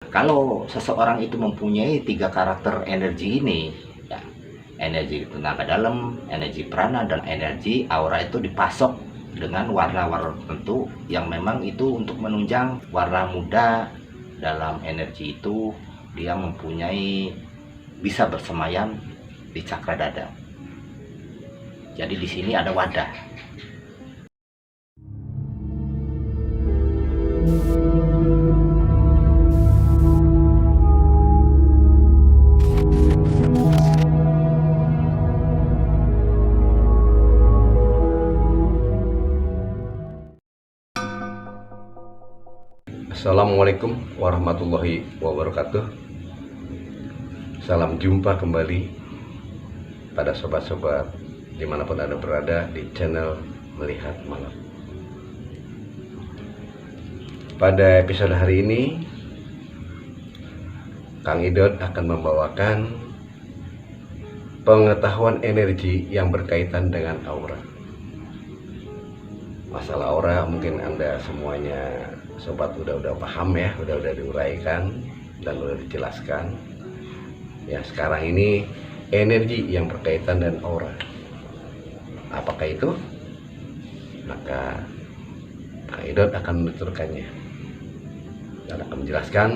kalau seseorang itu mempunyai 3 karakter energi ini, ya, energi tenaga dalam, energi prana, dan energi aura, itu dipasok dengan warna-warna tertentu yang memang itu untuk menunjang warna muda. Dalam energi itu dia mempunyai, bisa bersemayam di cakra dada. Jadi di sini ada wadah. Assalamualaikum warahmatullahi wabarakatuh. Salam jumpa kembali pada sobat-sobat dimanapun Anda berada di channel Melihat Malam. Pada episode hari ini, Kang Idot akan membawakan pengetahuan energi yang berkaitan dengan aura. Masalah aura mungkin Anda semuanya sobat udah paham ya, udah diuraikan dan udah dijelaskan. Ya, sekarang ini energi yang berkaitan dengan aura. Apakah itu? Maka Kang Idot akan menuturkannya dan akan menjelaskan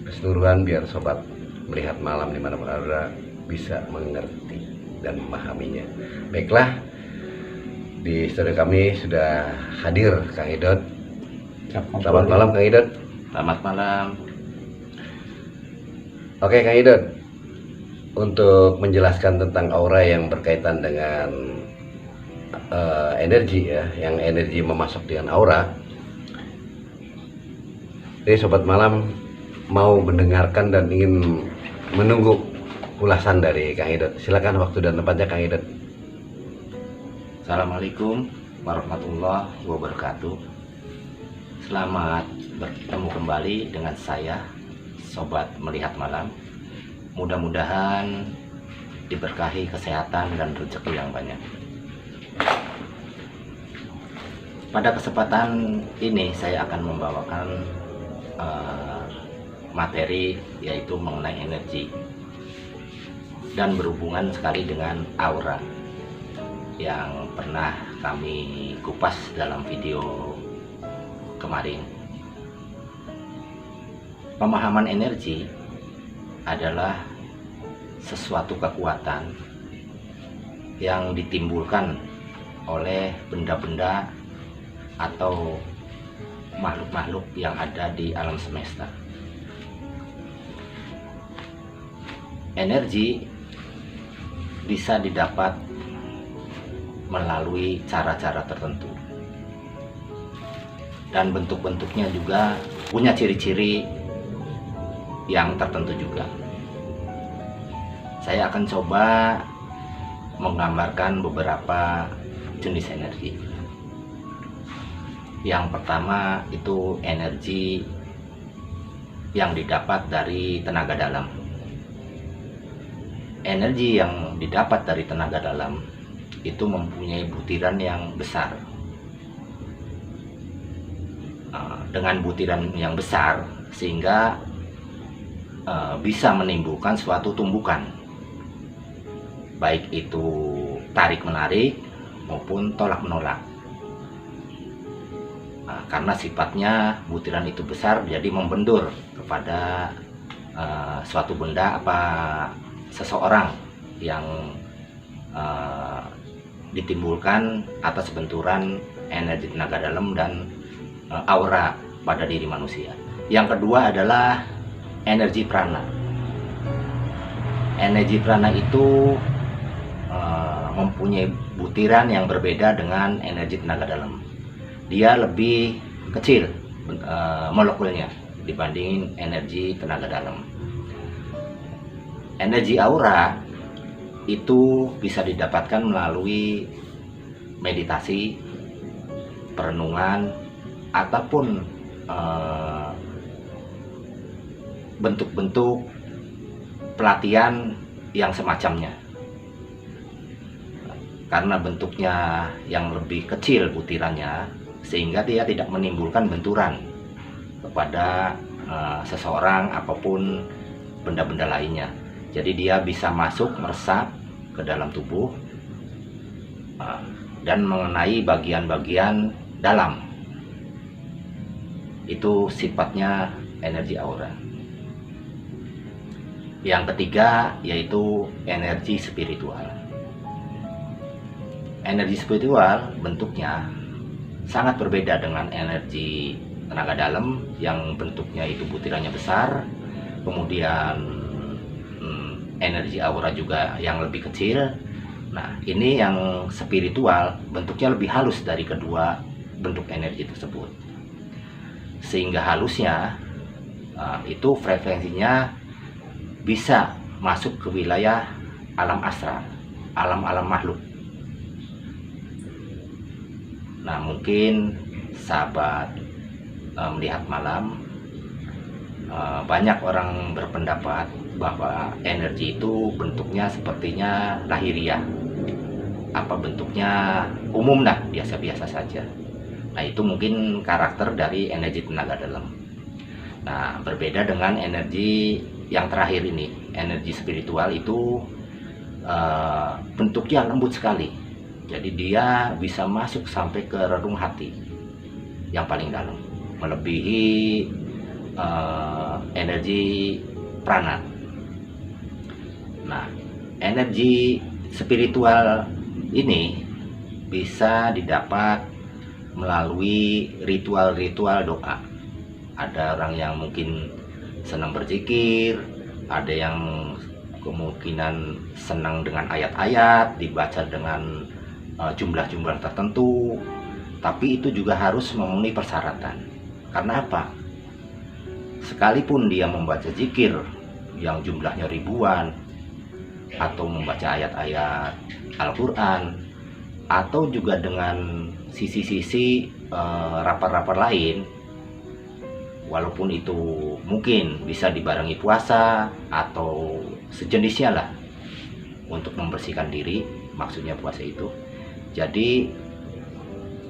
keseluruhan biar sobat Melihat Malam dimanapun Anda bisa mengerti dan memahaminya. Baiklah, di studio kami sudah hadir Kang Idot. Selamat malam Kang Idot. Selamat malam. Oke Kang Idot, untuk menjelaskan tentang aura yang berkaitan dengan energi ya, yang energi memasok dengan aura. Jadi sobat malam mau mendengarkan dan ingin menunggu ulasan dari Kang Idot. Silakan waktu dan tempatnya Kang Idot. Assalamualaikum warahmatullahi wabarakatuh. Selamat bertemu kembali dengan saya, Sobat Melihat Malam. Mudah-mudahan diberkahi kesehatan dan rezeki yang banyak. Pada kesempatan ini saya akan membawakan materi, yaitu mengenai energi dan berhubungan sekali dengan aura yang pernah kami kupas dalam video kemarin. Pemahaman energi adalah sesuatu kekuatan yang ditimbulkan oleh benda-benda atau makhluk-makhluk yang ada di alam semesta. Energi bisa didapat melalui cara-cara tertentu, dan bentuk-bentuknya juga punya ciri-ciri yang tertentu juga. Saya akan coba menggambarkan beberapa jenis energi. Yang pertama itu energi yang didapat dari tenaga dalam. Energi yang didapat dari tenaga dalam itu mempunyai butiran yang besar. Dengan butiran yang besar sehingga bisa menimbulkan suatu tumbukan, baik itu tarik menarik maupun tolak menolak. Karena sifatnya butiran itu besar, jadi membendur kepada suatu benda apa seseorang yang ditimbulkan atas benturan energi tenaga dalam dan aura pada diri manusia. Yang kedua adalah energi prana. Energi prana itu mempunyai butiran yang berbeda dengan energi tenaga dalam. Dia lebih kecil molekulnya dibanding energi tenaga dalam. Energi aura itu bisa didapatkan melalui meditasi, perenungan, ataupun bentuk-bentuk pelatihan yang semacamnya. Karena bentuknya yang lebih kecil butirannya, sehingga dia tidak menimbulkan benturan kepada seseorang apapun benda-benda lainnya. Jadi dia bisa masuk meresap ke dalam tubuh dan mengenai bagian-bagian dalam. Itu sifatnya energi aura. Yang ketiga yaitu energi spiritual. Energi spiritual bentuknya sangat berbeda dengan energi tenaga dalam yang bentuknya itu butirannya besar, kemudian energi aura juga yang lebih kecil. Nah, ini yang spiritual bentuknya lebih halus dari kedua bentuk energi tersebut, sehingga halusnya itu frekuensinya bisa masuk ke wilayah alam astral, alam-alam makhluk. Nah, mungkin sahabat melihat malam, banyak orang berpendapat bahwa energi itu bentuknya sepertinya lahiriah, apa bentuknya umum lah, biasa-biasa saja. Nah, itu mungkin karakter dari energi tenaga dalam. Nah, berbeda dengan energi yang terakhir ini, energi spiritual itu bentuknya lembut sekali. Jadi dia bisa masuk sampai ke relung hati yang paling dalam, melebihi energi prana. Nah, energi spiritual ini bisa didapat melalui ritual-ritual doa. Ada orang yang mungkin senang berzikir, ada yang kemungkinan senang dengan ayat-ayat dibaca dengan jumlah-jumlah tertentu, tapi itu juga harus memenuhi persyaratan. Karena apa? Sekalipun dia membaca zikir yang jumlahnya ribuan, atau membaca ayat-ayat Al-Quran, atau juga dengan sisi-sisi rapar-rapar lain, walaupun itu mungkin bisa dibarengi puasa atau sejenisnya lah untuk membersihkan diri, maksudnya puasa itu. Jadi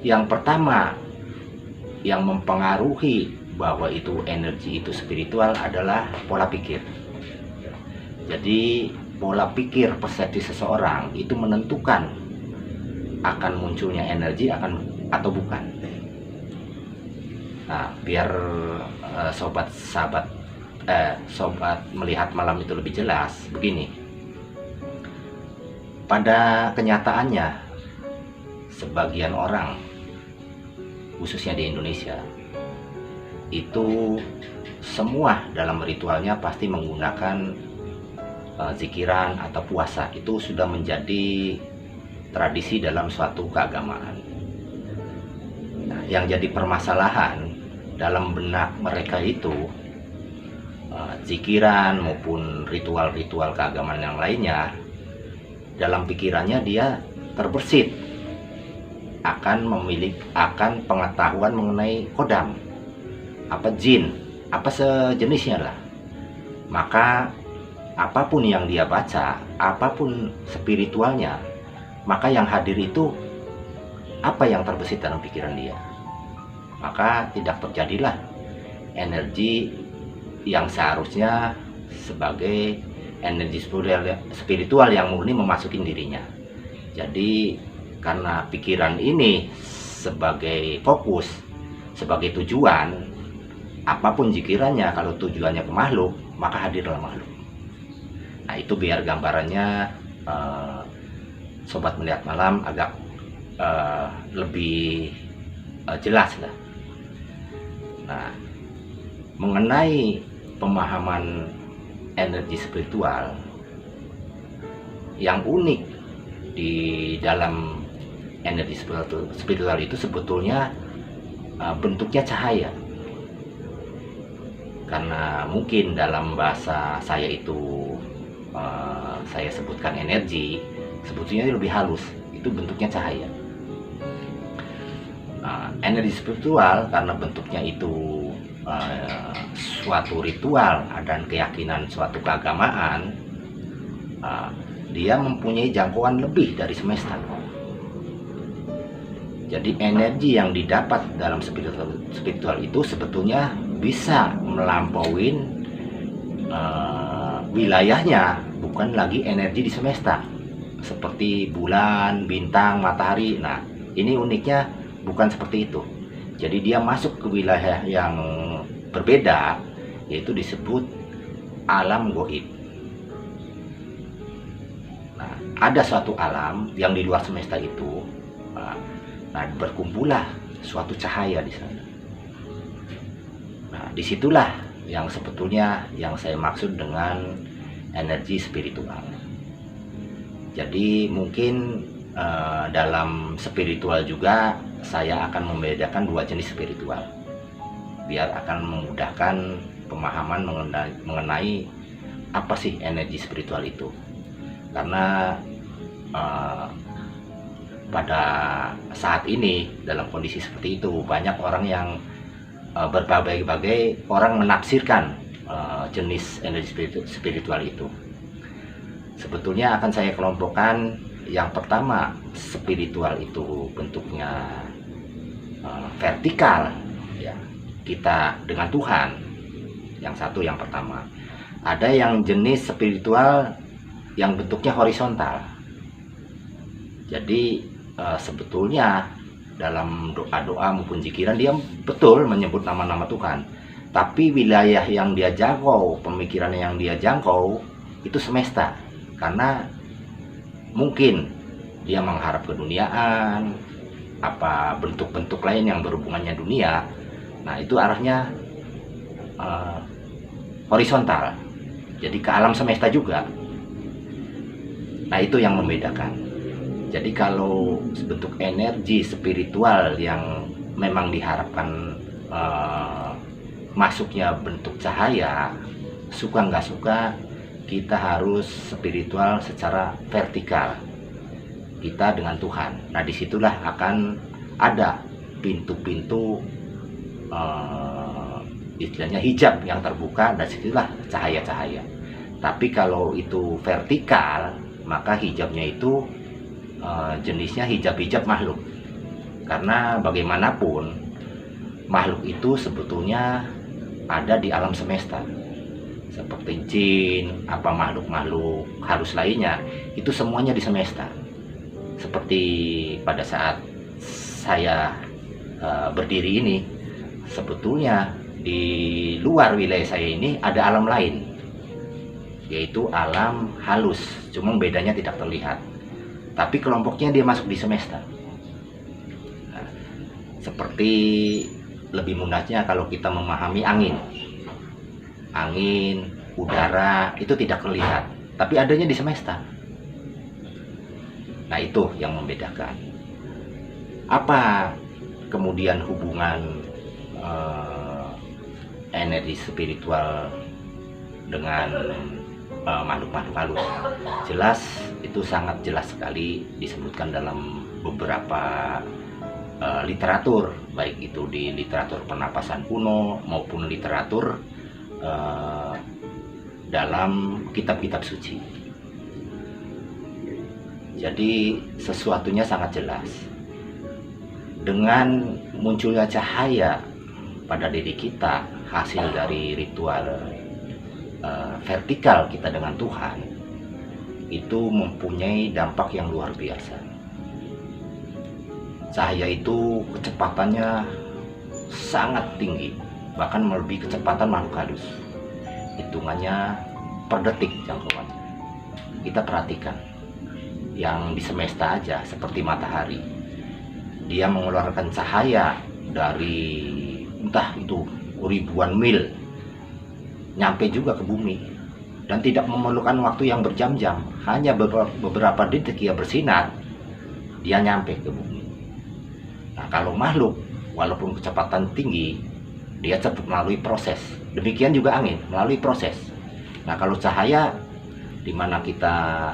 yang pertama yang mempengaruhi bahwa itu energi itu spiritual adalah pola pikir. Jadi pola pikir persepsi seseorang itu menentukan akan munculnya energi atau bukan. Nah, biar sobat melihat malam itu lebih jelas, begini. Pada kenyataannya, sebagian orang, khususnya di Indonesia, itu semua dalam ritualnya pasti menggunakan zikiran atau puasa. Itu sudah menjadi tradisi dalam suatu keagamaan. Nah, yang jadi permasalahan dalam benak mereka itu zikiran maupun ritual-ritual keagamaan yang lainnya, dalam pikirannya dia terbersit akan pengetahuan mengenai kodam, apa jin, apa sejenisnya lah. Maka apapun yang dia baca, apapun spiritualnya, maka yang hadir itu apa yang terbesit dalam pikiran dia. Maka tidak terjadilah energi yang seharusnya sebagai energi spiritual yang murni memasuki dirinya. Jadi karena pikiran ini sebagai fokus, sebagai tujuan, apapun zikirannya kalau tujuannya ke makhluk, maka hadirlah makhluk. Nah, itu biar gambarannya sobat melihat malam agak lebih jelas lah. Nah, mengenai pemahaman energi spiritual, yang unik di dalam energi spiritual itu sebetulnya bentuknya cahaya. Karena mungkin dalam bahasa saya itu saya sebutkan energi, sebetulnya lebih halus, itu bentuknya cahaya. Energi spiritual karena bentuknya itu suatu ritual dan keyakinan suatu keagamaan, dia mempunyai jangkauan lebih dari semesta. Jadi energi yang didapat dalam spiritual itu sebetulnya bisa melampaui wilayahnya, bukan lagi energi di semesta seperti bulan, bintang, matahari. Nah, ini uniknya bukan seperti itu. Jadi dia masuk ke wilayah yang berbeda, yaitu disebut alam goib. Nah, ada suatu alam yang di luar semesta itu. Nah, berkumpullah suatu cahaya di sana. Nah, disitulah yang sebetulnya yang saya maksud dengan energi spiritual. Jadi mungkin dalam spiritual juga saya akan membedakan dua jenis spiritual, biar akan memudahkan pemahaman mengenai apa sih energi spiritual itu. Karena pada saat ini dalam kondisi seperti itu, banyak orang yang berbagai-bagai orang menafsirkan jenis energi spiritual itu. Sebetulnya akan saya kelompokkan. Yang pertama, spiritual itu bentuknya vertikal, ya, kita dengan Tuhan. Yang satu, yang pertama. Ada yang jenis spiritual yang bentuknya horizontal. Jadi sebetulnya dalam doa-doa maupun zikiran dia betul menyebut nama-nama Tuhan, tapi wilayah yang dia jangkau, pemikiran yang dia jangkau itu semesta. Karena mungkin dia mengharap keduniaan, apa bentuk-bentuk lain yang berhubungannya dunia. Nah, itu arahnya horizontal, jadi ke alam semesta juga. Nah, itu yang membedakan. Jadi kalau bentuk energi spiritual yang memang diharapkan masuknya bentuk cahaya, suka nggak suka, kita harus spiritual secara vertikal, kita dengan Tuhan. Nah, disitulah akan ada pintu-pintu istilahnya hijab yang terbuka, dan disitulah cahaya-cahaya. Tapi kalau itu vertikal, maka hijabnya itu jenisnya hijab-hijab makhluk. Karena bagaimanapun makhluk itu sebetulnya ada di alam semesta, seperti jin, apa makhluk-makhluk halus lainnya, itu semuanya di semesta. Seperti pada saat saya berdiri ini, sebetulnya di luar wilayah saya ini ada alam lain, yaitu alam halus, cuma bedanya tidak terlihat. Tapi kelompoknya dia masuk di semesta. Nah, seperti lebih mudahnya kalau kita memahami angin. Angin, udara itu tidak terlihat, tapi adanya di semesta. Nah, itu yang membedakan. Apa kemudian hubungan energi spiritual dengan makhluk-makhluk halus? Jelas, itu sangat jelas sekali disebutkan dalam beberapa literatur, baik itu di literatur pernapasan kuno maupun literatur dalam kitab-kitab suci. Jadi sesuatunya sangat jelas. Dengan munculnya cahaya pada diri kita, hasil dari ritual vertikal kita dengan Tuhan, itu mempunyai dampak yang luar biasa. Cahaya itu kecepatannya sangat tinggi, bahkan melebihi kecepatan makhluk halus. Hitungannya per detik jangkauannya. Kita perhatikan yang di semesta aja, seperti matahari, dia mengeluarkan cahaya dari entah itu ribuan mil, nyampe juga ke bumi, dan tidak memerlukan waktu yang berjam-jam, hanya beberapa detik dia bersinar, dia nyampe ke bumi. Nah, kalau makhluk walaupun kecepatan tinggi, dia cepat melalui proses. Demikian juga angin melalui proses. Nah, kalau cahaya, dimana kita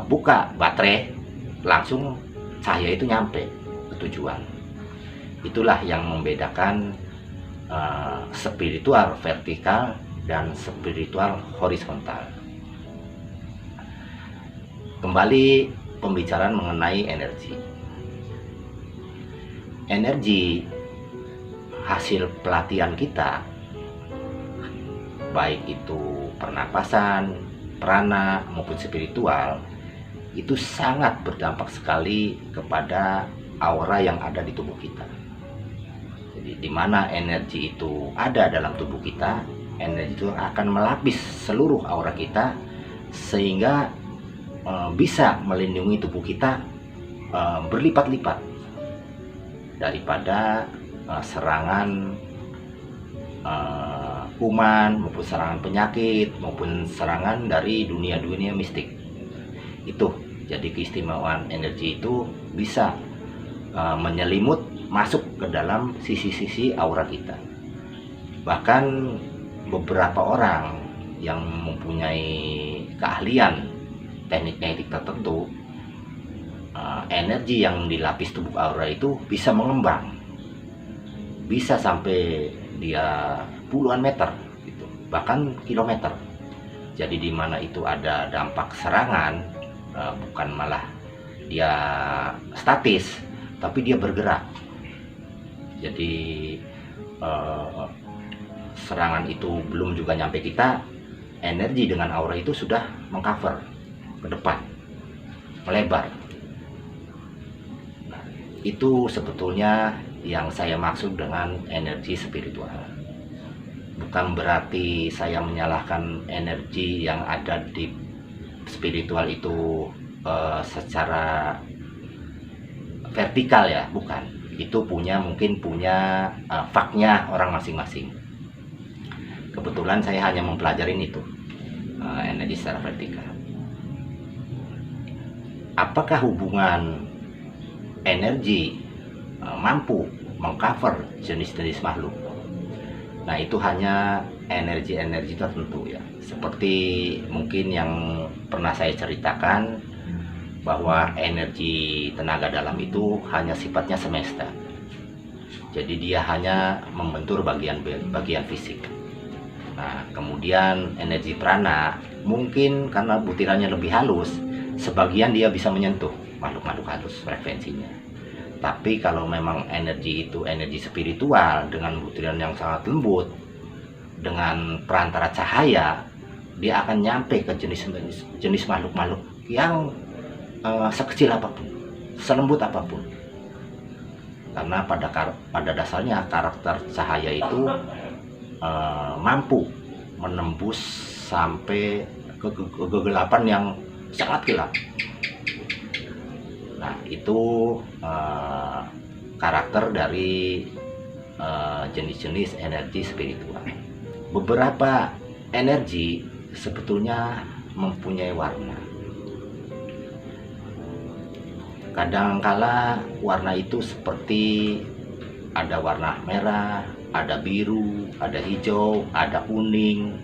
buka baterai, langsung cahaya itu nyampe ke tujuan. Itulah yang membedakan spiritual vertikal dan spiritual horizontal. Kembali pembicaraan mengenai energi. Energi hasil pelatihan kita baik itu pernapasan, prana maupun spiritual, itu sangat berdampak sekali kepada aura yang ada di tubuh kita. Jadi di mana energi itu ada dalam tubuh kita, energi itu akan melapis seluruh aura kita sehingga bisa melindungi tubuh kita berlipat-lipat daripada serangan kuman maupun serangan penyakit maupun serangan dari dunia-dunia mistik. Itu jadi keistimewaan energi itu bisa menyelimut masuk ke dalam sisi-sisi aura kita. Bahkan beberapa orang yang mempunyai keahlian teknik-teknik tertentu, energi yang dilapis tubuh aura itu bisa mengembang, bisa sampai dia puluhan meter gitu, bahkan kilometer. Jadi di mana itu ada dampak serangan, bukan malah dia statis, tapi dia bergerak. Jadi serangan itu belum juga nyampe kita, energi dengan aura itu sudah mengcover ke depan, melebar. Nah, itu sebetulnya yang saya maksud dengan energi spiritual. Bukan berarti saya menyalahkan energi yang ada di spiritual itu secara vertikal ya, bukan. Itu mungkin punya faknya orang masing-masing. Kebetulan saya hanya mempelajari itu, energi secara vertikal. Apakah hubungan energi mampu mengcover jenis-jenis makhluk? Nah, itu hanya energi-energi tertentu ya. Seperti mungkin yang pernah saya ceritakan, bahwa energi tenaga dalam itu hanya sifatnya semesta. Jadi dia hanya membentur bagian fisik. Nah, kemudian energi prana mungkin karena butirannya lebih halus, sebagian dia bisa menyentuh makhluk-makhluk halus frekuensinya. Tapi kalau memang energi itu energi spiritual dengan butiran yang sangat lembut, dengan perantara cahaya, dia akan nyampe ke jenis makhluk-makhluk yang sekecil apapun, selembut apapun. Karena pada dasarnya karakter cahaya itu mampu menembus sampai ke kegelapan yang sangat gelap. Nah, itu karakter dari jenis-jenis energi spiritual. Beberapa energi sebetulnya mempunyai warna. Kadangkala warna itu seperti ada warna merah, ada biru, ada hijau, ada kuning,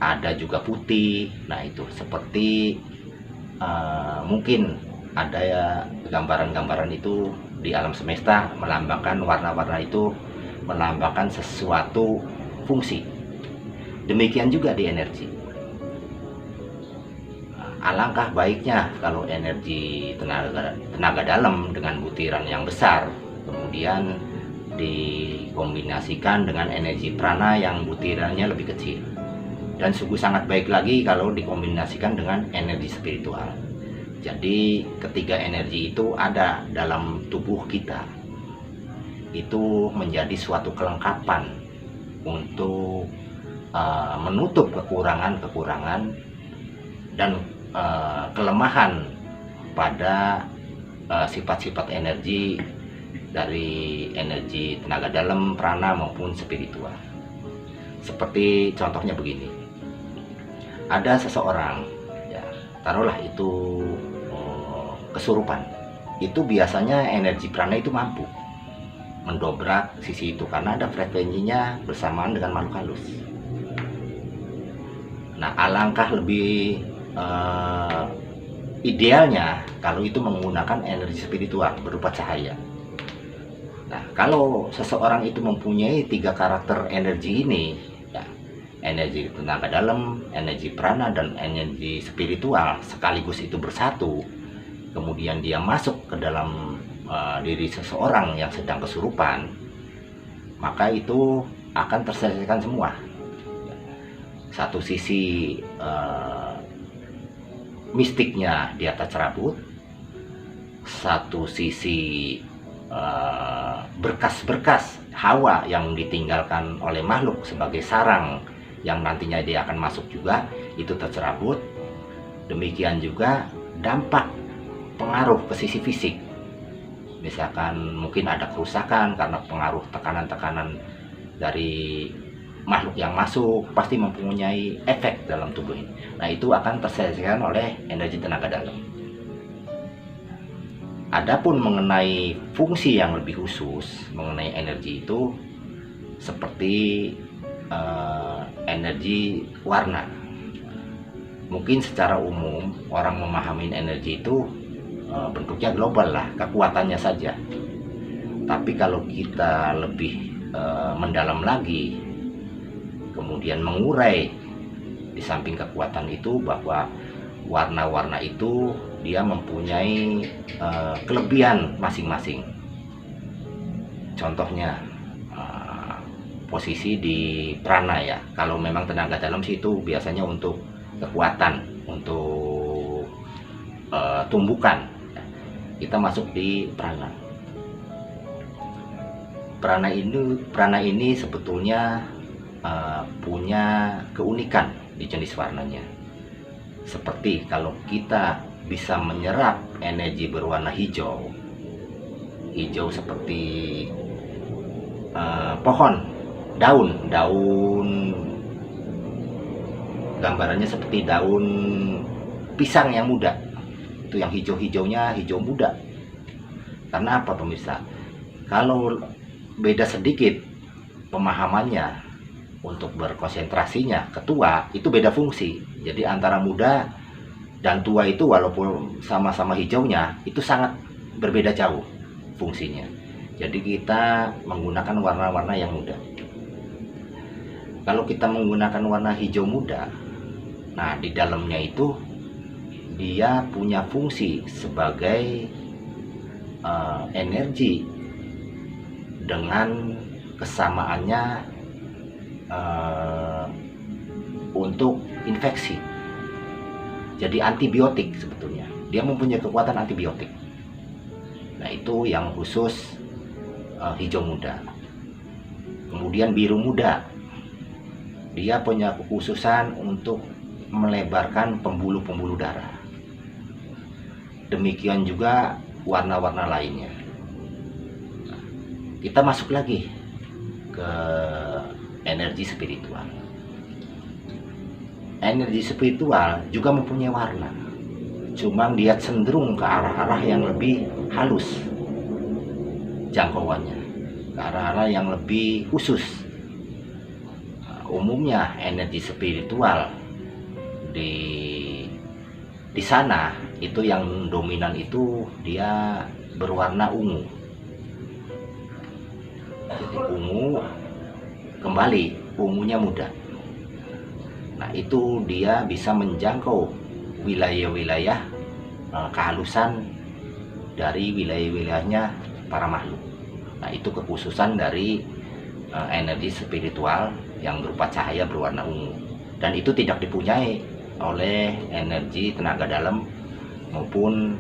ada juga putih. Nah, itu seperti mungkin ada ya gambaran-gambaran itu di alam semesta melambangkan warna-warna itu melambangkan sesuatu fungsi. Demikian juga di energi. Alangkah baiknya kalau energi tenaga dalam dengan butiran yang besar kemudian dikombinasikan dengan energi prana yang butirannya lebih kecil, dan sungguh sangat baik lagi kalau dikombinasikan dengan energi spiritual. Jadi ketiga energi itu ada dalam tubuh kita, itu menjadi suatu kelengkapan untuk menutup kekurangan-kekurangan dan kelemahan pada sifat-sifat energi dari energi tenaga dalam, prana maupun spiritual. Seperti contohnya begini, ada seseorang ya, taruhlah itu kesurupan, itu biasanya energi prana itu mampu mendobrak sisi itu karena ada frekuensinya bersamaan dengan makhluk halus. Nah, alangkah lebih idealnya kalau itu menggunakan energi spiritual berupa cahaya. Nah, kalau seseorang itu mempunyai 3 karakter energi ini ya, energi tenaga dalam, energi prana, dan energi spiritual sekaligus itu bersatu, kemudian dia masuk ke dalam diri seseorang yang sedang kesurupan, maka itu akan terselesaikan semua. Satu sisi mistiknya di atas cerabut, satu sisi berkas-berkas hawa yang ditinggalkan oleh makhluk sebagai sarang yang nantinya dia akan masuk juga itu tercerabut. Demikian juga dampak pengaruh ke sisi fisik, misalkan mungkin ada kerusakan karena pengaruh tekanan-tekanan dari makhluk yang masuk, pasti mempunyai efek dalam tubuh ini. Nah, itu akan terselesaikan oleh energi tenaga dalam. Adapun mengenai fungsi yang lebih khusus mengenai energi itu, seperti energi warna. Mungkin secara umum orang memahami energi itu bentuknya global lah, kekuatannya saja. Tapi kalau kita lebih mendalam lagi, kemudian mengurai di samping kekuatan itu, bahwa warna-warna itu dia mempunyai kelebihan masing-masing. Contohnya posisi di prana ya. Kalau memang tenaga dalam sih itu biasanya untuk kekuatan, untuk tumbukan. Kita masuk di prana. Prana ini sebetulnya punya keunikan di jenis warnanya. Seperti kalau kita bisa menyerap energi berwarna hijau seperti pohon, daun gambarannya seperti daun pisang yang muda, itu yang hijau-hijaunya hijau muda. Karena apa pemirsa? Kalau beda sedikit pemahamannya untuk berkonsentrasinya ke tua, itu beda fungsi. Jadi antara muda dan tua itu walaupun sama-sama hijaunya, itu sangat berbeda jauh fungsinya. Jadi kita menggunakan warna-warna yang muda. Kalau kita menggunakan warna hijau muda, nah di dalamnya itu dia punya fungsi sebagai energi dengan kesamaannya untuk infeksi. Jadi antibiotik sebetulnya. Dia mempunyai kekuatan antibiotik. Nah, itu yang khusus hijau muda. Kemudian biru muda. Dia punya kekhususan untuk melebarkan pembuluh-pembuluh darah. Demikian juga warna-warna lainnya. Kita masuk lagi ke energi spiritual. Energi spiritual juga mempunyai warna, cuma dia cenderung ke arah-arah yang lebih halus jangkauannya, ke arah-arah yang lebih khusus. Umumnya energi spiritual di sana itu yang dominan itu dia berwarna ungu. Jadi ungu, kembali ungunya muda. Nah, itu dia bisa menjangkau wilayah-wilayah kehalusan dari wilayah-wilayahnya para makhluk. Nah, itu kekhususan dari energi spiritual yang berupa cahaya berwarna ungu, dan itu tidak dipunyai oleh energi tenaga dalam maupun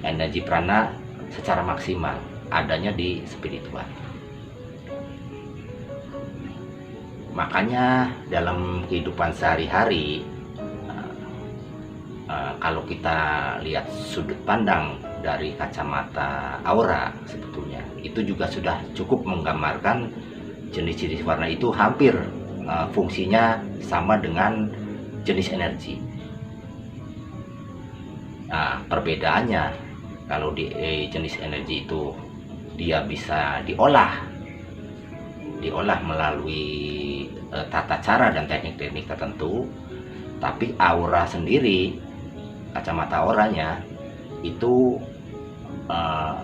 energi prana secara maksimal, adanya di spiritual. Makanya dalam kehidupan sehari-hari, kalau kita lihat sudut pandang dari kacamata aura, sebetulnya itu juga sudah cukup menggambarkan jenis-jenis warna itu hampir fungsinya sama dengan jenis energi. Nah, perbedaannya kalau di jenis energi itu dia bisa diolah melalui tata cara dan teknik-teknik tertentu, tapi aura sendiri, kacamata auranya itu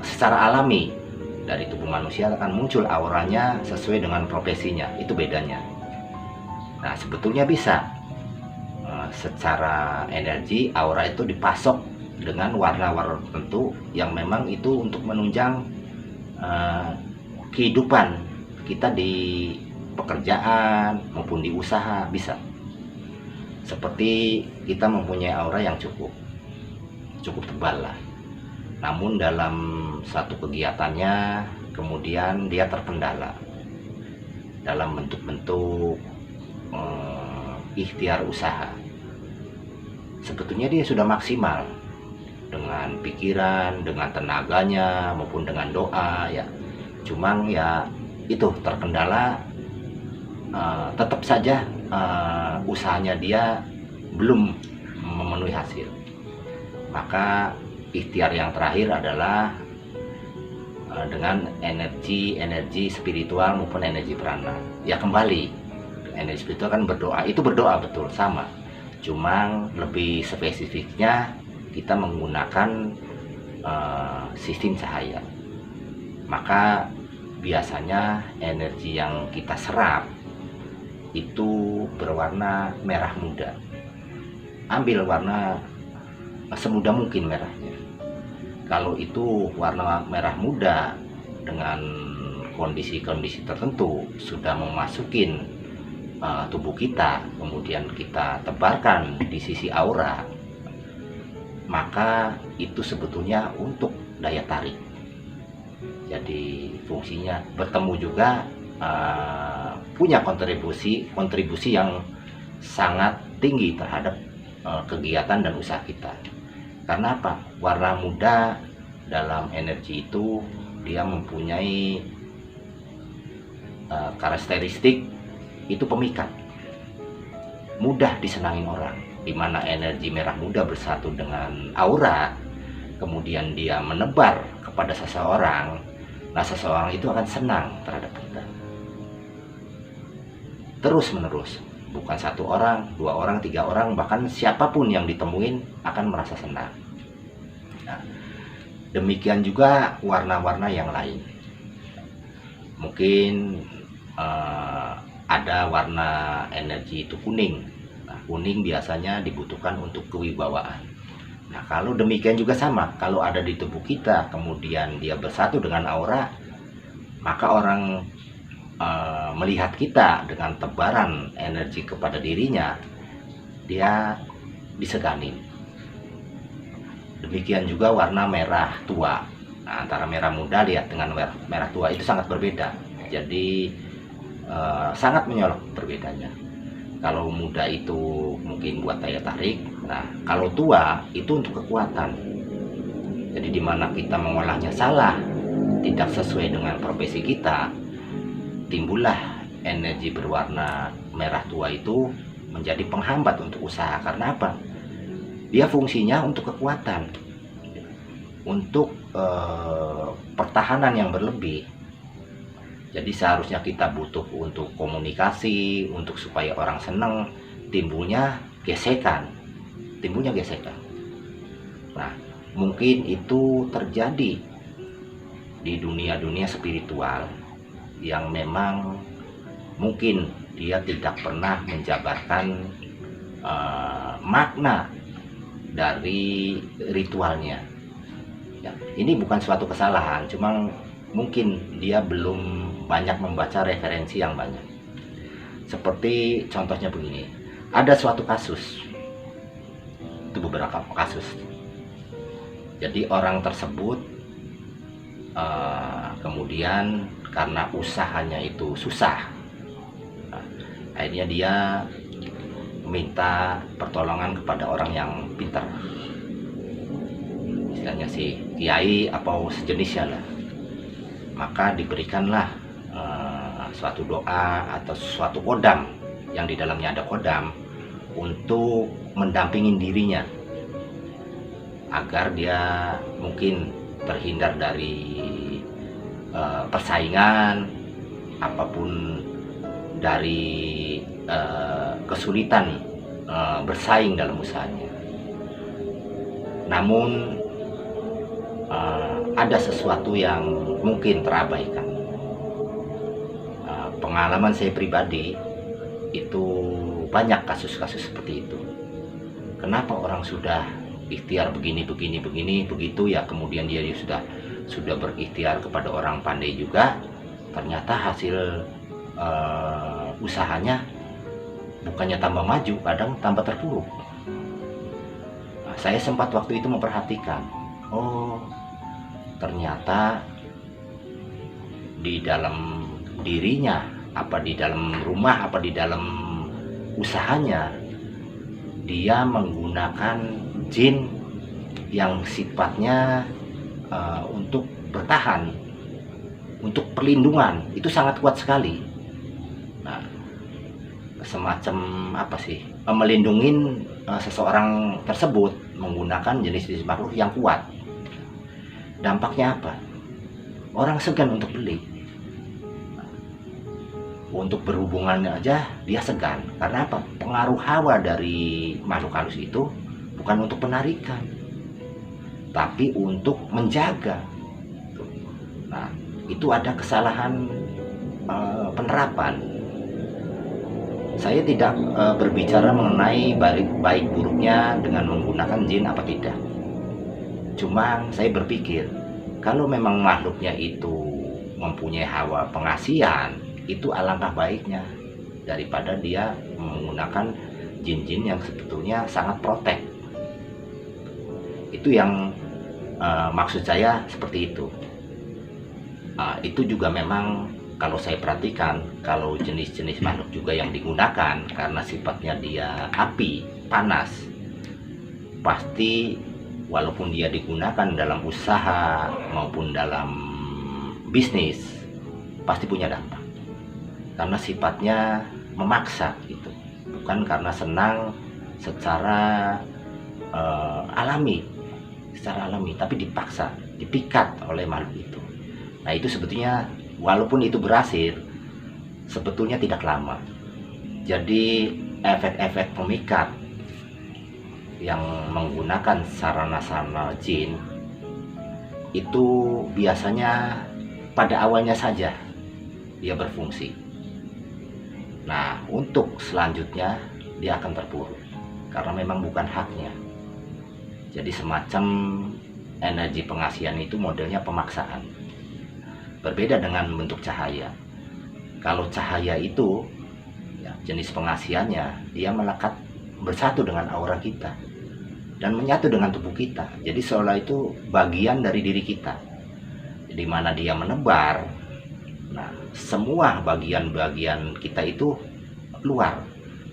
secara alami dari tubuh manusia akan muncul auranya sesuai dengan profesinya, itu bedanya. Nah, sebetulnya bisa secara energi aura itu dipasok dengan warna-warna tertentu yang memang itu untuk menunjang kehidupan kita di pekerjaan maupun di usaha bisa. seperti kita mempunyai aura yang cukup tebal lah. Namun dalam satu kegiatannya kemudian dia terkendala dalam bentuk-bentuk ikhtiar usaha. Sebetulnya dia sudah maksimal dengan pikiran, dengan tenaganya maupun dengan doa ya. Cuman ya itu terkendala, tetap saja usahanya dia belum memenuhi hasil. Maka ikhtiar yang terakhir adalah dengan energi spiritual maupun energi prana. Ya kembali, energi spiritual kan berdoa, itu berdoa betul sama. Cuma lebih spesifiknya kita menggunakan sistem cahaya. Maka biasanya energi yang kita serap itu berwarna merah muda. Ambil warna semudah mungkin merahnya. Kalau itu warna merah muda dengan kondisi-kondisi tertentu sudah memasukin tubuh kita, kemudian kita tebarkan di sisi aura, maka itu sebetulnya untuk daya tarik. Jadi fungsinya bertemu juga punya kontribusi yang sangat tinggi terhadap kegiatan dan usaha kita. Karena apa? Warna muda dalam energi itu dia mempunyai karakteristik itu pemikat, mudah disenangin orang. Dimana energi merah muda bersatu dengan aura, kemudian dia menebar kepada seseorang, nah seseorang itu akan senang terhadap kita terus menerus. Bukan satu orang, dua orang, tiga orang, bahkan siapapun yang ditemuin akan merasa senang. Nah, demikian juga warna-warna yang lain. Mungkin ada warna energi itu kuning. Nah, kuning biasanya dibutuhkan untuk kewibawaan. Nah, kalau demikian juga sama, kalau ada di tubuh kita, kemudian dia bersatu dengan aura, maka orang melihat kita dengan tebaran energi kepada dirinya, dia diseganin. Demikian juga warna merah tua. Nah, antara merah muda lihat dengan merah tua itu sangat berbeda. Jadi sangat menyolok berbedanya. Kalau muda itu mungkin buat daya tarik, nah kalau tua itu untuk kekuatan. Jadi dimana kita mengolahnya salah, tidak sesuai dengan profesi kita, timbullah energi berwarna merah tua itu menjadi penghambat untuk usaha. Karena apa? Dia fungsinya untuk kekuatan, untuk pertahanan yang berlebih. Jadi seharusnya kita butuh untuk komunikasi, untuk supaya orang senang, timbulnya gesekan. Nah, mungkin itu terjadi di dunia-dunia spiritual yang memang mungkin dia tidak pernah menjabarkan makna dari ritualnya. Ya, ini bukan suatu kesalahan, cuma mungkin dia belum banyak membaca referensi yang banyak. Seperti contohnya begini, ada suatu kasus, itu beberapa kasus. Jadi orang tersebut kemudian karena usahanya itu susah, nah, akhirnya dia minta pertolongan kepada orang yang pintar, istilahnya si kiai atau sejenisnya lah. Maka diberikanlah suatu doa atau suatu kodam yang di dalamnya ada kodam untuk mendampingin dirinya agar dia mungkin terhindar dari persaingan apapun, dari kesulitan bersaing dalam usahanya. Namun ada sesuatu yang mungkin terabaikan. Pengalaman saya pribadi itu banyak kasus-kasus seperti itu. Kenapa orang sudah ikhtiar begini begitu ya, kemudian dia sudah berikhtiar kepada orang pandai juga, ternyata hasil usahanya bukannya tambah maju, kadang tambah terpuruk. Nah, saya sempat waktu itu memperhatikan, oh ternyata di dalam dirinya, apa di dalam rumah, apa di dalam usahanya, dia menggunakan jin yang sifatnya untuk bertahan, untuk perlindungan. Itu sangat kuat sekali. Nah, semacam apa sih, melindungi seseorang tersebut menggunakan jenis-jenis makhluk yang kuat. Dampaknya apa? Orang segan untuk beli. Untuk berhubungan aja dia segan. Karena apa? Pengaruh hawa dari makhluk halus itu bukan untuk penarikan, tapi untuk menjaga. Nah, itu ada kesalahan penerapan. Saya tidak berbicara mengenai baik buruknya dengan menggunakan jin apa tidak. Cuma saya berpikir, kalau memang makhluknya itu mempunyai hawa pengasihan, itu alangkah baiknya daripada dia menggunakan jin-jin yang sebetulnya sangat protek. Itu yang maksud saya seperti itu. Itu juga memang kalau saya perhatikan, kalau jenis-jenis makhluk juga yang digunakan karena sifatnya dia api, panas, pasti walaupun dia digunakan dalam usaha maupun dalam bisnis, pasti punya dampak. Karena sifatnya memaksa gitu, bukan karena senang secara alami, tapi dipaksa, dipikat oleh makhluk itu. Nah, itu sebetulnya walaupun itu berhasil, sebetulnya tidak lama. Jadi efek-efek pemikat yang menggunakan sarana-sarana jin itu biasanya pada awalnya saja dia berfungsi. Nah, untuk selanjutnya dia akan terpuruk karena memang bukan haknya. Jadi semacam energi pengasihan itu modelnya pemaksaan. Berbeda dengan bentuk cahaya. Kalau cahaya itu ya, jenis pengasihannya dia melekat bersatu dengan aura kita dan menyatu dengan tubuh kita. Jadi seolah itu bagian dari diri kita. Di mana dia menebar. Nah, semua bagian-bagian kita itu keluar,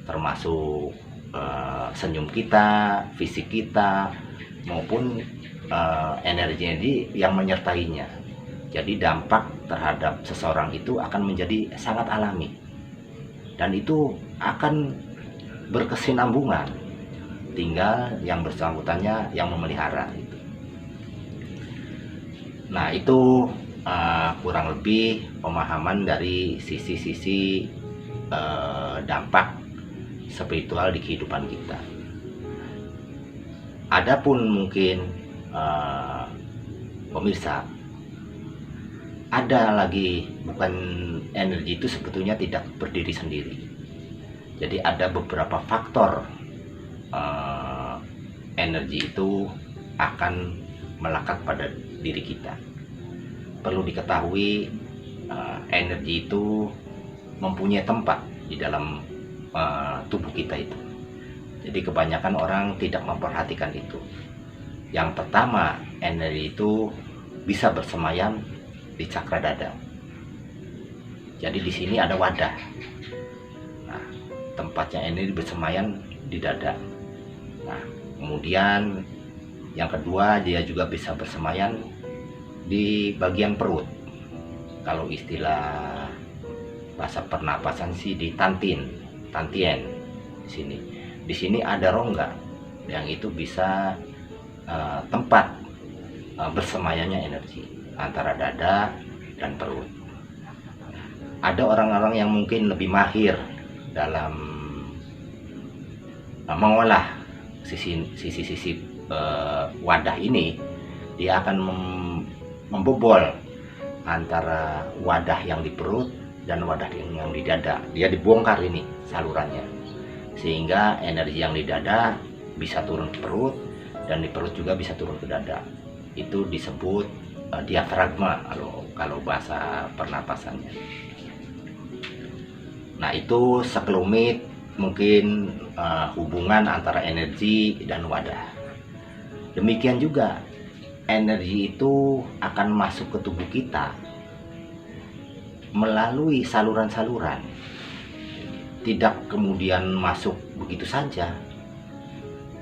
termasuk senyum kita, fisik kita, maupun energi yang menyertainya. Jadi dampak terhadap seseorang itu akan menjadi sangat alami, dan itu akan berkesinambungan. Tinggal yang bersangkutannya yang memelihara. Nah, itu kurang lebih pemahaman dari sisi-sisi dampak spiritual di kehidupan kita. Adapun mungkin pemirsa, ada lagi, bukan energi itu sebetulnya tidak berdiri sendiri. Jadi ada beberapa faktor energi itu akan melekat pada diri kita. Perlu diketahui, energi itu mempunyai tempat di dalam tubuh kita itu. Jadi kebanyakan orang tidak memperhatikan itu. Yang pertama, energi itu bisa bersemayam di cakra dada. Jadi di sini ada wadah. Nah, tempatnya energi bersemayam di dada. Nah, kemudian yang kedua, dia juga bisa bersemayam di bagian perut. Kalau istilah bahasa pernapasan sih di tantien di sini. Di sini ada rongga yang itu bisa tempat bersemayamnya energi antara dada dan perut. Ada orang-orang yang mungkin lebih mahir dalam mengolah sisi-sisi wadah ini. Dia akan membobol antara wadah yang di perut dan wadah yang di dada. Dia dibongkar ini salurannya, sehingga energi yang di dada bisa turun ke perut, dan di perut juga bisa turun ke dada. Itu disebut diafragma kalau bahasa pernapasannya. Nah, itu sekelumit mungkin hubungan antara energi dan wadah. Demikian juga energi itu akan masuk ke tubuh kita melalui saluran-saluran, tidak kemudian masuk begitu saja.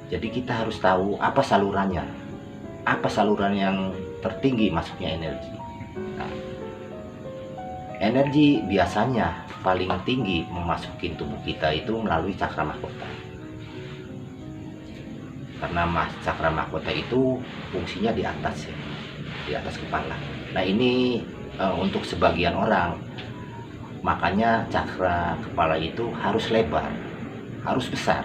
Jadi kita harus tahu apa salurannya, apa saluran yang tertinggi masuknya energi. Nah, energi biasanya paling tinggi memasuki tubuh kita itu melalui cakra mahkota. Karena cakra mahkota itu fungsinya di atas ya, di atas kepala. Nah ini untuk sebagian orang, makanya cakra kepala itu harus lebar, harus besar.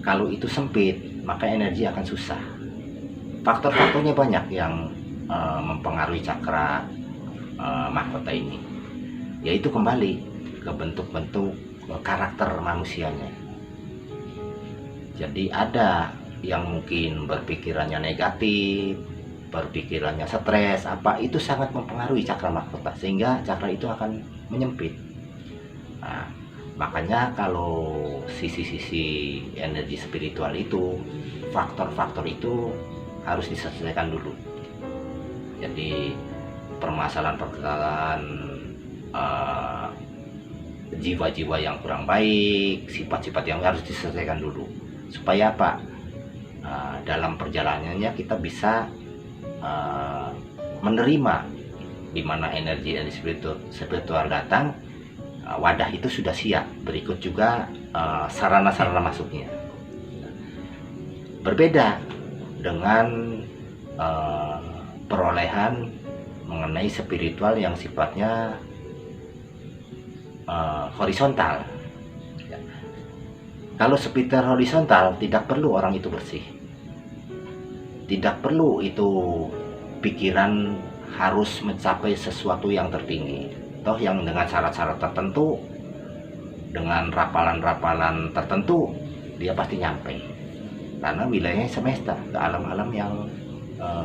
Kalau itu sempit, maka energi akan susah. Faktor-faktornya banyak yang mempengaruhi cakra mahkota ini, yaitu kembali ke bentuk-bentuk karakter manusianya. Jadi ada yang mungkin berpikirannya negatif, berpikirannya stres, apa itu sangat mempengaruhi cakra mahkota, sehingga cakra itu akan menyempit. Nah, makanya kalau sisi-sisi energi spiritual itu, faktor-faktor itu harus diselesaikan dulu. Jadi permasalahan-permasalahan jiwa-jiwa yang kurang baik, sifat-sifat yang harus diselesaikan dulu. Supaya apa? Dalam perjalanannya kita bisa menerima di mana energi spiritual datang, wadah itu sudah siap. Berikut juga sarana-sarana masuknya. Berbeda dengan perolehan mengenai spiritual yang sifatnya horizontal. Kalau spiritual horizontal, tidak perlu orang itu bersih, tidak perlu itu pikiran harus mencapai sesuatu yang tertinggi. Toh yang dengan syarat-syarat tertentu, dengan rapalan-rapalan tertentu, dia pasti nyampe. Karena wilayahnya semesta, ke alam-alam yang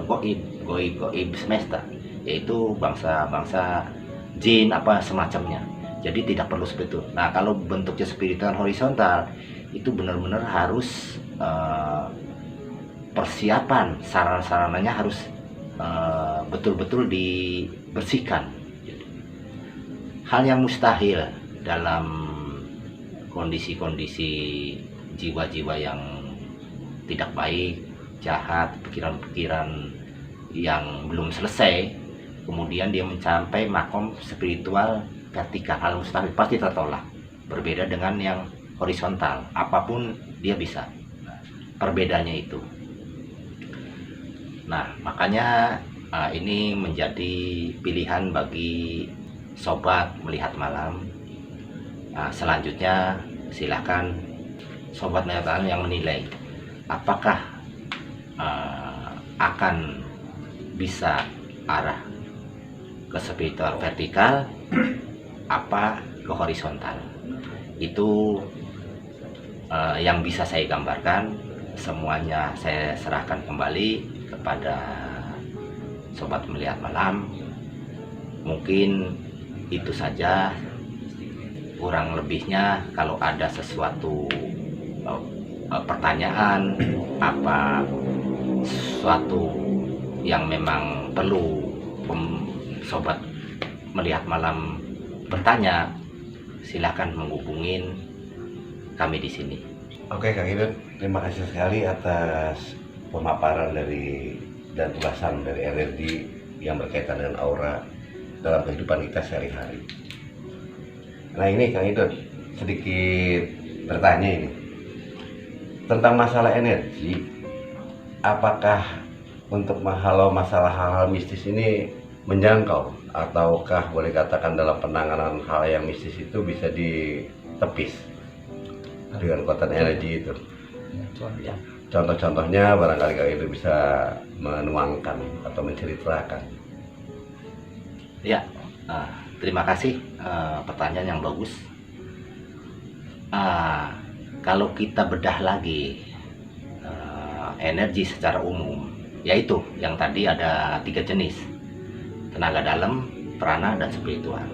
goib semesta, yaitu bangsa-bangsa jin apa semacamnya. Jadi tidak perlu seperti itu. Nah kalau bentuknya spiritual horizontal, itu benar-benar harus persiapan, sarana-sarananya harus betul-betul dibersihkan. Hal yang mustahil dalam kondisi-kondisi jiwa-jiwa yang tidak baik, jahat, pikiran-pikiran yang belum selesai, kemudian dia mencapai makom spiritual vertikal, hal mustahil pasti tertolak. Berbeda dengan yang horizontal, apapun dia bisa. Perbedaannya itu. Nah, makanya ini menjadi pilihan bagi sobat melihat malam. Nah, selanjutnya silakan sobat melihat malam yang menilai apakah akan bisa arah ke spiritual vertikal apa ke horizontal. Itu yang bisa saya gambarkan. Semuanya saya serahkan kembali kepada sobat melihat malam. Mungkin itu saja, kurang lebihnya kalau ada sesuatu pertanyaan apa sesuatu yang memang perlu sobat melihat malam bertanya, silakan menghubungin kami di sini. Oke Kang Idun, terima kasih sekali atas pemaparan dan ulasan dari energi yang berkaitan dengan aura dalam kehidupan kita sehari-hari. Nah ini Kang Idun, sedikit bertanya ini tentang masalah energi. Apakah untuk masalah hal-hal mistis ini menjangkau, ataukah boleh katakan dalam penanganan hal yang mistis itu bisa ditepis dengan kekuatan energi itu? Contoh-contohnya barangkali Kang Idun bisa menuangkan atau menceritakan. Ya, terima kasih, pertanyaan yang bagus. Kalau kita bedah lagi energi secara umum, yaitu yang tadi ada 3 jenis: tenaga dalam, prana, dan spiritual.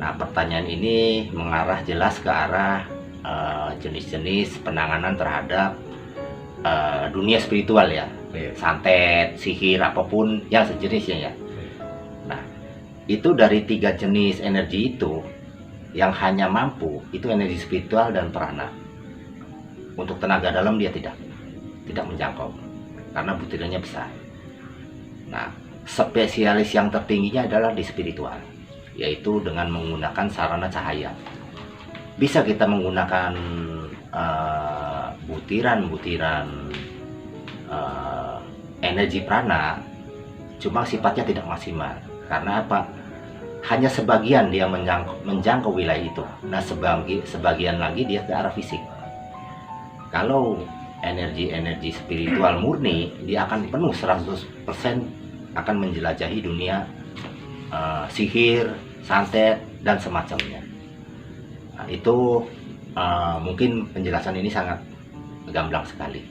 Nah, pertanyaan ini mengarah jelas ke arah jenis-jenis penanganan terhadap dunia spiritual ya, Iya. santet, sihir, apapun yang sejenisnya ya. Nah, itu dari 3 jenis energi itu yang hanya mampu itu energi spiritual dan prana. Untuk tenaga dalam dia tidak menjangkau karena butirannya besar. Nah, spesialis yang tertingginya adalah di spiritual, yaitu dengan menggunakan sarana cahaya. Bisa kita menggunakan butiran-butiran energi prana, cuma sifatnya tidak maksimal. Karena apa? Hanya sebagian dia menjangkau wilayah itu. Nah, sebagian lagi dia ke arah fisik. Kalau energi-energi spiritual murni, dia akan penuh 100% akan menjelajahi dunia sihir, santet, dan semacamnya. Nah, itu mungkin penjelasan ini sangat gamblang sekali.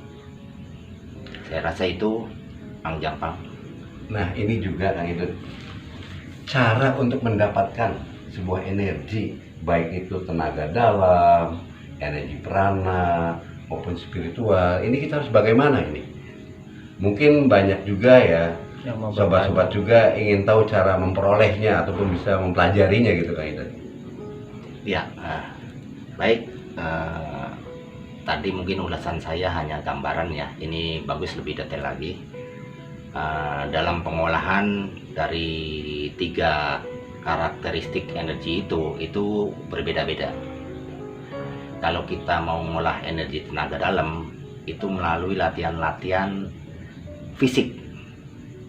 Saya rasa itu Ang Jampang. Nah, ini juga Kang Idun, cara untuk mendapatkan sebuah energi, baik itu tenaga dalam, energi prana, maupun spiritual, ini kita harus bagaimana ini? Mungkin banyak juga ya sobat-sobat juga ingin tahu cara memperolehnya ataupun bisa mempelajarinya gitu Kang Idun. Ya, baik. Tadi mungkin ulasan saya hanya gambaran ya. Ini bagus lebih detail lagi. Dalam pengolahan dari 3 karakteristik energi itu berbeda-beda. Kalau kita mau mengolah energi tenaga dalam, itu melalui latihan-latihan fisik.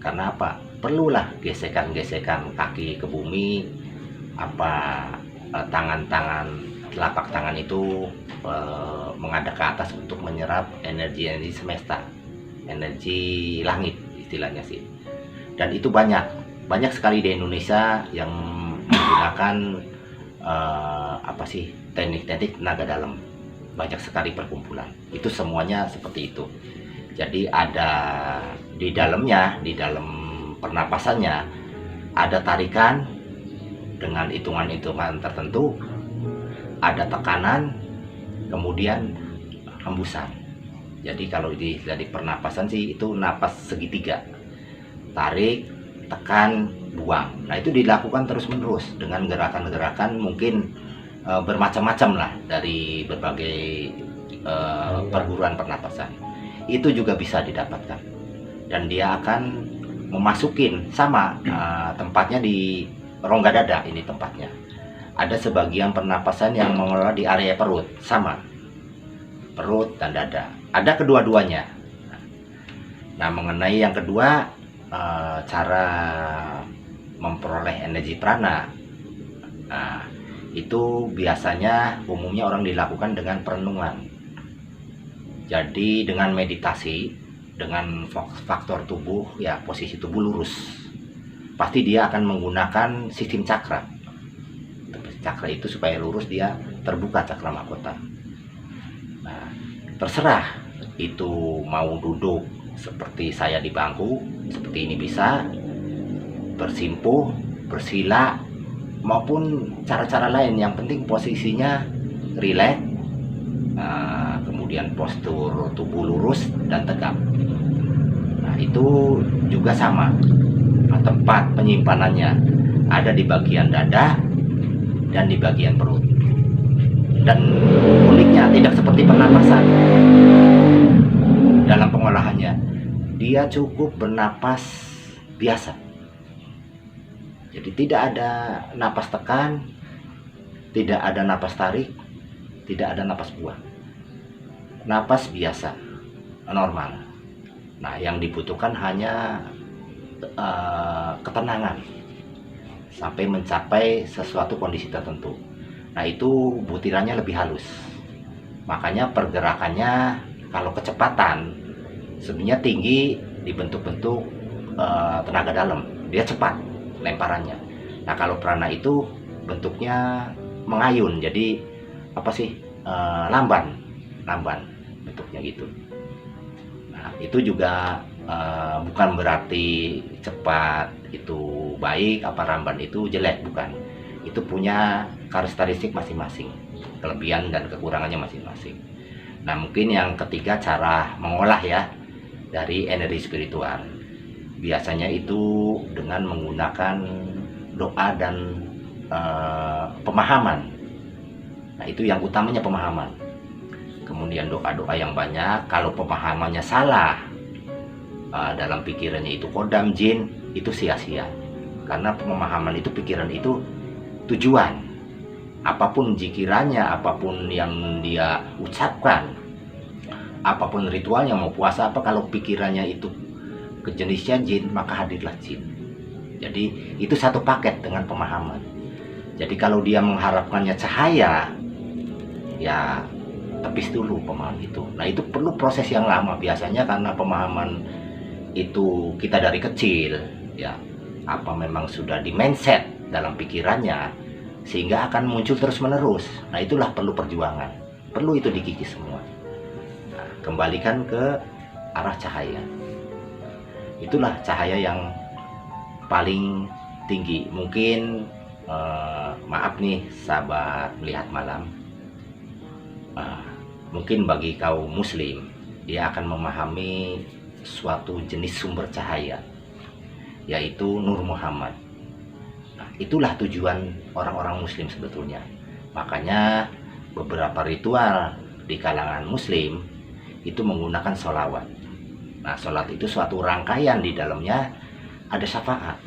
Karena apa? Perlulah gesekan-gesekan kaki ke bumi, tangan-tangan, telapak tangan itu menghadap ke atas untuk menyerap energi-energi semesta, energi langit istilahnya sih. Dan itu banyak sekali di Indonesia yang menggunakan teknik-teknik tenaga dalam. Banyak sekali perkumpulan. Itu semuanya seperti itu. Jadi ada di dalamnya, di dalam pernapasannya ada tarikan dengan hitungan-hitungan tertentu, ada tekanan, kemudian hembusan. Jadi kalau dari pernapasan sih itu napas segitiga, tarik, tekan, buang. Nah, itu dilakukan terus-menerus dengan gerakan-gerakan mungkin bermacam-macam lah dari berbagai perguruan pernapasan. Itu juga bisa didapatkan, dan dia akan memasukin sama tempatnya di rongga dada. Ini tempatnya ada sebagian pernapasan yang mengelola di area perut, sama perut dan dada, ada kedua-duanya. Nah, mengenai yang kedua, cara memperoleh energi prana, nah, itu biasanya umumnya orang dilakukan dengan perenungan. Jadi dengan meditasi, dengan faktor tubuh ya, posisi tubuh lurus, pasti dia akan menggunakan sistem cakra. Cakra itu supaya lurus, dia terbuka cakra mahkota. Nah, terserah itu mau duduk seperti saya di bangku seperti ini, bisa bersimpuh, bersila, maupun cara-cara lain. Yang penting posisinya rileks, kemudian postur tubuh lurus dan tegap. Nah, itu juga sama. Tempat penyimpanannya ada di bagian dada dan di bagian perut. Dan uniknya tidak seperti pernapasan. Dalam pengolahannya dia cukup bernapas biasa. Jadi tidak ada napas tekan, tidak ada napas tarik, tidak ada napas buang. Napas biasa, normal. Nah, yang dibutuhkan hanya ketenangan sampai mencapai sesuatu kondisi tertentu. Nah, itu butirannya lebih halus. Makanya pergerakannya kalau kecepatan sebenarnya tinggi di bentuk-bentuk tenaga dalam, dia cepat lemparannya. Nah, kalau prana itu bentuknya mengayun, jadi lamban bentuknya gitu. Nah, itu juga bukan berarti cepat itu baik, lamban itu jelek, bukan. itu punya karakteristik masing-masing, kelebihan dan kekurangannya masing-masing. Nah, mungkin yang ketiga, cara mengolah ya dari energi spiritual. Biasanya itu dengan menggunakan doa dan pemahaman. Nah, itu yang utamanya pemahaman. Kemudian doa-doa yang banyak. Kalau pemahamannya salah, dalam pikirannya itu kodam jin, itu sia-sia. Karena pemahaman itu, pikiran itu tujuan. Apapun jikirannya, apapun yang dia ucapkan, apapun ritualnya, mau puasa apa, kalau pikirannya itu kejenisnya jin, maka hadirlah jin. Jadi itu satu paket dengan pemahaman. Jadi kalau dia mengharapkannya cahaya, ya tepis dulu pemahaman itu. Nah, itu perlu proses yang lama biasanya, karena pemahaman itu kita dari kecil ya, apa memang sudah di mindset dalam pikirannya, sehingga akan muncul terus menerus. Nah, itulah perlu perjuangan, perlu itu dikikis semua. Nah, kembalikan ke arah cahaya. Itulah cahaya yang paling tinggi. Mungkin maaf nih sahabat melihat malam, mungkin bagi kaum muslim, dia akan memahami suatu jenis sumber cahaya, yaitu Nur Muhammad. Nah, itulah tujuan orang-orang muslim sebetulnya. Makanya beberapa ritual di kalangan muslim itu menggunakan sholawat. Nah, sholat itu suatu rangkaian, di dalamnya ada syafaat.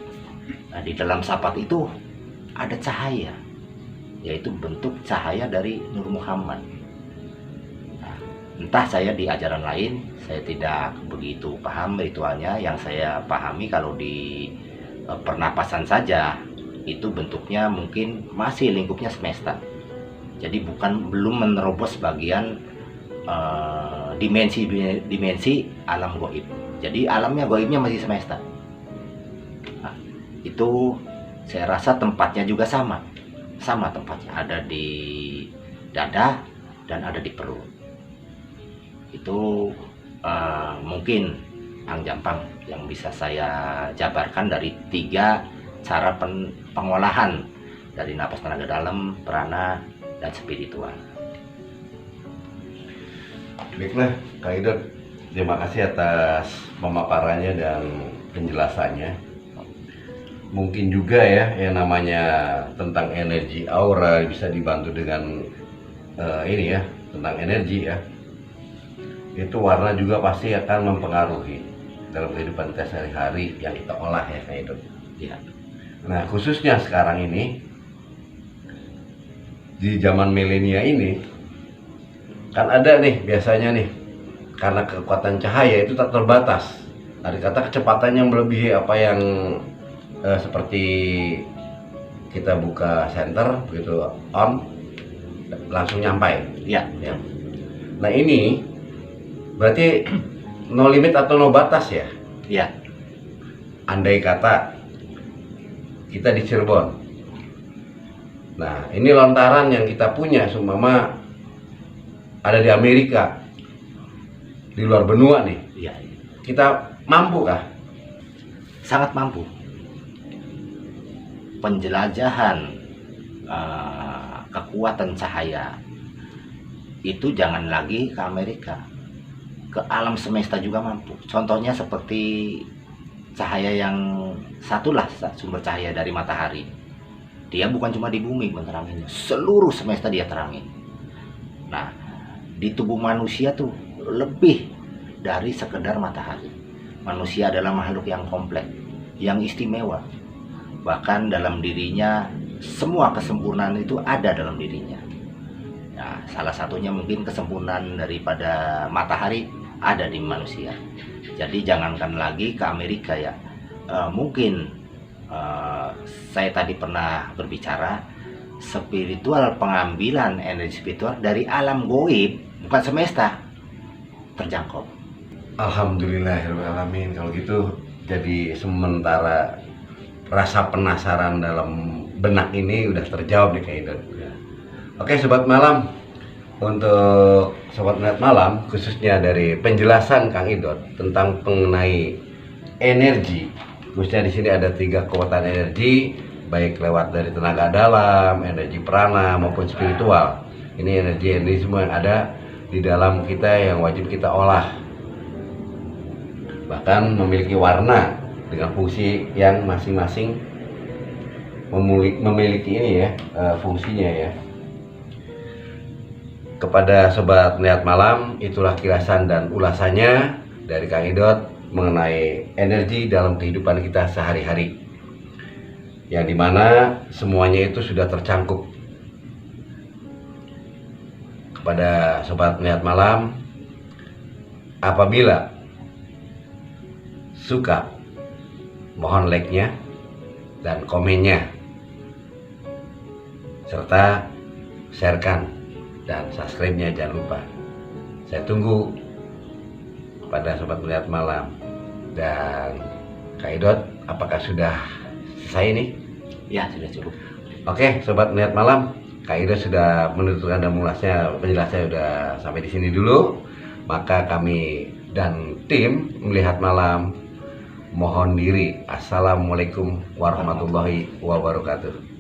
Nah, di dalam syafaat itu ada cahaya, yaitu bentuk cahaya dari Nur Muhammad. Nah, entah saya di ajaran lain, saya tidak begitu paham ritualnya. Yang saya pahami kalau di pernapasan saja, itu bentuknya mungkin masih lingkupnya semesta. Jadi belum menerobos bagian dimensi alam goib. Jadi alamnya goibnya masih semesta. Nah, itu saya rasa tempatnya juga sama tempatnya, ada di dada dan ada di perut. Itu mungkin Ang Jampang yang bisa saya jabarkan dari 3 cara pengolahan dari napas tenaga dalam, prana, dan spiritual. Baiklah, Kak Idot, terima kasih atas pemaparannya dan penjelasannya. Mungkin juga ya, yang namanya tentang energi aura bisa dibantu dengan ini ya, tentang energi ya. Itu warna juga pasti akan mempengaruhi dalam kehidupan kita sehari-hari yang kita olah ya, Kak Idot. Ya. Nah, khususnya sekarang ini, di zaman milenial ini, kan ada nih biasanya nih, karena kekuatan cahaya itu tak terbatas. Ada kata kecepatan yang melebihi apa yang seperti kita buka center begitu on, langsung nyampai. Ya. Nah, ini berarti no limit atau no batas ya. Ya. Andai kata kita di Cirebon, nah ini lontaran yang kita punya seumpama ada di Amerika, di luar benua nih, Ya. kita mampu kah? Sangat mampu. Penjelajahan kekuatan cahaya itu jangan lagi ke Amerika, ke alam semesta juga mampu. Contohnya seperti cahaya yang satulah, sumber cahaya dari matahari. Dia bukan cuma di bumi meneranginya, seluruh semesta dia terangin. Nah, di tubuh manusia tuh lebih dari sekedar matahari. Manusia adalah makhluk yang kompleks, yang istimewa. Bahkan dalam dirinya semua kesempurnaan itu ada dalam dirinya. Nah, salah satunya mungkin kesempurnaan daripada matahari ada di manusia. Jadi jangankan lagi ke Amerika ya. Mungkin saya tadi pernah berbicara spiritual, pengambilan energi spiritual dari alam goib, bukan semesta, terjangkau. Alhamdulillahirrahmanirrahim. Kalau gitu jadi sementara rasa penasaran dalam benak ini udah terjawab nih Kak Idot. Oke Sobat Malam, untuk Sobat Melihat Malam khususnya dari penjelasan Kang Idot tentang mengenai energi, khususnya di sini ada 3 kekuatan energi, baik lewat dari tenaga dalam, energi prana maupun spiritual. Ini energi semua yang ada di dalam kita yang wajib kita olah. Bahkan memiliki warna dengan fungsi yang masing-masing memiliki ini ya, fungsinya ya. Kepada sobat melihat malam, itulah kilasan dan ulasannya dari Kang Idot mengenai energi dalam kehidupan kita sehari-hari, yang dimana semuanya itu sudah tercangkup. Kepada sobat melihat malam, apabila suka, mohon like-nya dan komennya, serta sharekan dan subscribe-nya jangan lupa. Saya tunggu kepada sobat melihat malam. Dan Kak Idot, apakah sudah selesai ini? Ya, sudah cukup. Oke, sobat melihat malam, Kak Idot sudah menutupkan dan penjelasannya sudah sampai di sini dulu. Maka kami dan tim melihat malam mohon diri. Assalamualaikum warahmatullahi wabarakatuh.